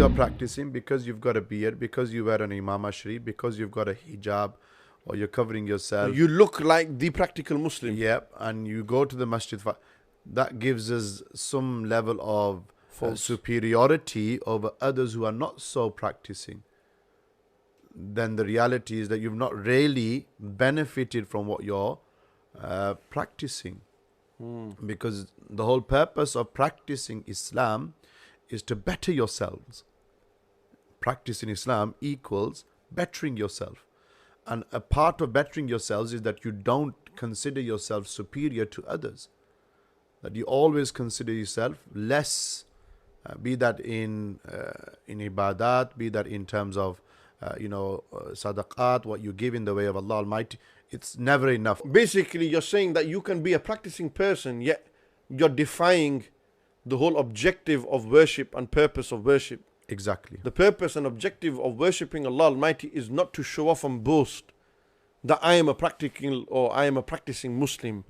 you're practicing? Because you've got a beard, because you wear an Imam Sharif, because you've got a hijab, or you're covering yourself. You look like the practical Muslim. Yep, and you go to the masjid. That gives us some level of superiority over others who are not so practicing. Then the reality is that you've not really benefited from what you're practicing. Because the whole purpose of practicing Islam is to better yourselves. Practicing Islam equals bettering yourself. And a part of bettering yourselves is that you don't consider yourself superior to others. That you always consider yourself less, be that in ibadat, be that in terms of sadaqat, what you give in the way of Allah Almighty. It's never enough. Basically, you're saying that you can be a practicing person, yet you're defying the whole objective of worship and purpose of worship. Exactly. The purpose and objective of worshipping Allah Almighty is not to show off and boast that I am a practical or I am a practicing Muslim,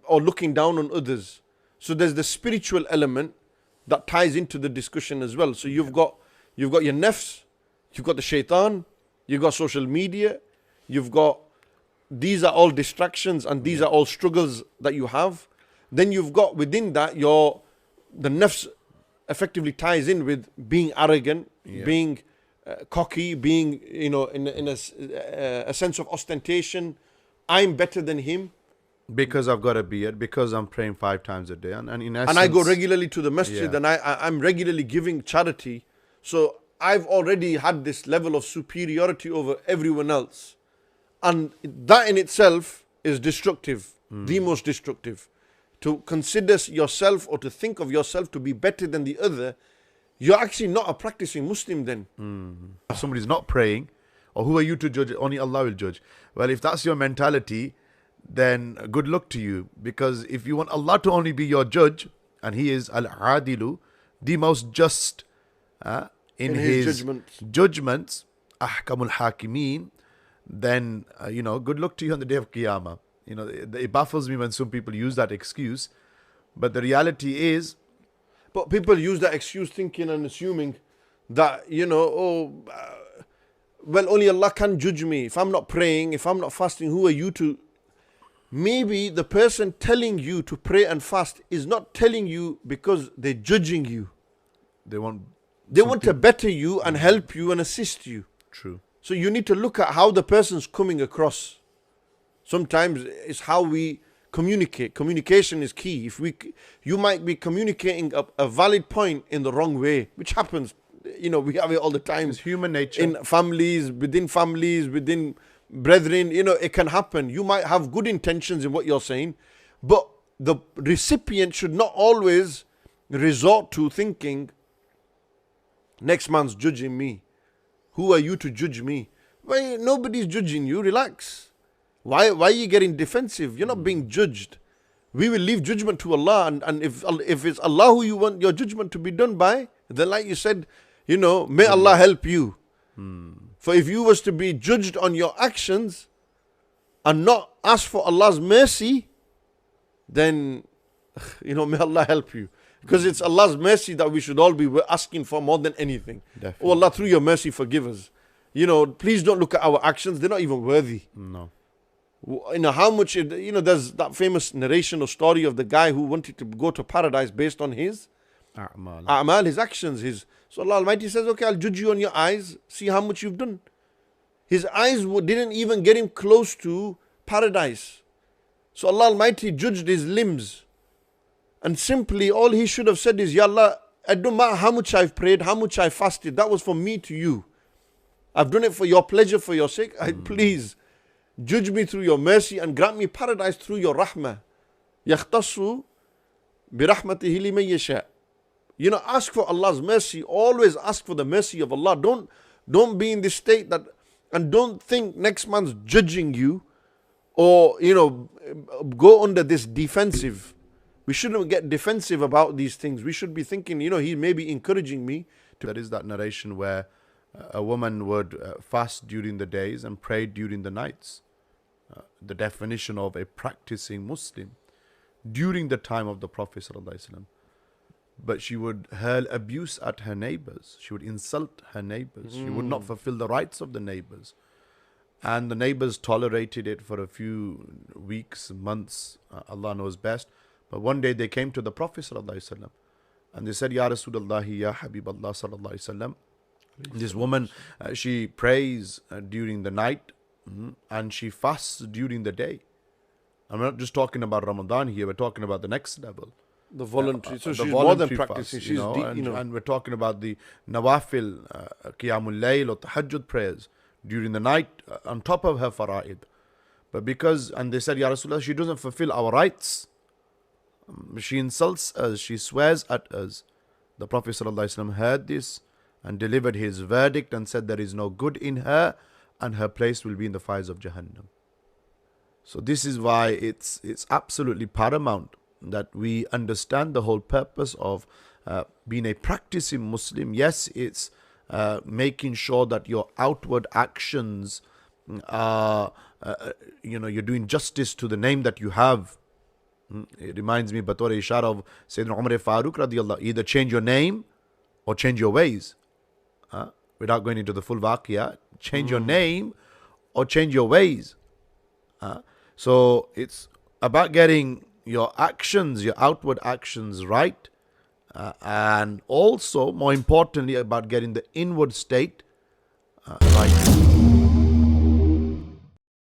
or looking down on others. So there's the spiritual element that ties into the discussion as well. So you've got your nafs, you've got the shaitan, you've got social media, these are all distractions and these are all struggles that you have. Then you've got within that the nafs effectively ties in with being arrogant, being cocky, being in a sense of ostentation. I'm better than him because I've got a beard, because I'm praying 5 times a day, and in essence, and I go regularly to the masjid, and I'm regularly giving charity. So I've already had this level of superiority over everyone else, and that in itself is destructive, the most destructive. To consider yourself or to think of yourself to be better than the other, you're actually not a practicing Muslim then. If somebody's not praying, or who are you to judge? Only Allah will judge. Well, if that's your mentality, then good luck to you. Because if you want Allah to only be your judge, and He is Al-Adilu, the most just in His judgments, Ahkamul Hakimeen, then, good luck to you on the day of Qiyamah. It baffles me when some people use that excuse. But the reality is... But people use that excuse thinking and assuming that, well, only Allah can judge me. If I'm not praying, if I'm not fasting, who are you to... Maybe the person telling you to pray and fast is not telling you because they're judging you. They want to better you and help you and assist you. True. So you need to look at how the person's coming across. Sometimes it's how we communicate. Communication is key. You might be communicating a valid point in the wrong way, which happens. We have it all the time. It's human nature. In families, within brethren, it can happen. You might have good intentions in what you're saying, but the recipient should not always resort to thinking, next man's judging me. Who are you to judge me? Well, nobody's judging you. Relax. Why are you getting defensive? You're not being judged. We will leave judgment to Allah, and if it's Allah who you want your judgment to be done by, then like you said, may Allah help you. For if you was to be judged on your actions and not ask for Allah's mercy, then may Allah help you. Because it's Allah's mercy that we should all be asking for more than anything. Definitely. Oh Allah, through your mercy forgive us. Please don't look at our actions, they're not even worthy. No. How much, there's that famous narration or story of the guy who wanted to go to paradise based on his a'mal, his actions. So Allah Almighty says, okay, I'll judge you on your eyes, see how much you've done. His eyes didn't even get him close to paradise. So Allah Almighty judged his limbs. And simply all he should have said is, Ya Allah, I don't matter how much I've prayed, how much I fasted, that was from me to you. I've done it for your pleasure, for your sake. Please judge me through your mercy and grant me paradise through your rahmah. يَخْتَصُّ بِرَحْمَتِهِ لِمَنْ يَشَاءُ. Ask for Allah's mercy. Always ask for the mercy of Allah. Don't be in this state and don't think next man's judging you or, go under this defensive. We shouldn't get defensive about these things. We should be thinking, he may be encouraging me. There is that narration where a woman would fast during the days and pray during the nights. The definition of a practicing Muslim during the time of the Prophet ﷺ. but she would hurl abuse at her neighbors. She would insult her neighbors. She would not fulfill the rights of the neighbors. And the neighbors tolerated it for a few weeks, months. Allah knows best. But one day they came to the Prophet ﷺ and they said, Ya Rasulullah, Ya Habib Allah sallallahu alaihi wasallam. This woman, she prays during the night and she fasts during the day. I'm not just talking about Ramadan here. We're talking about the next level. The voluntary. So she's more voluntary than practicing. fast, She's and we're talking about the nawafil, qiyamul layl or tahajjud prayers during the night on top of her fara'id. But and they said, Ya Rasulullah, she doesn't fulfill our rights. She insults us. She swears at us. The Prophet ﷺ heard this and delivered his verdict and said, there is no good in her and her place will be in the fires of Jahannam. So this is why it's absolutely paramount that we understand the whole purpose of being a practicing Muslim. Yes, it's making sure that your outward actions are, you're doing justice to the name that you have. It reminds me, Bator Ishara of Sayyidina Umar Farooq radiyallahu, either change your name or change your ways. Without going into the full waqiyah, change your name or change your ways. So it's about getting your actions, your outward actions right, and also, more importantly, about getting the inward state right.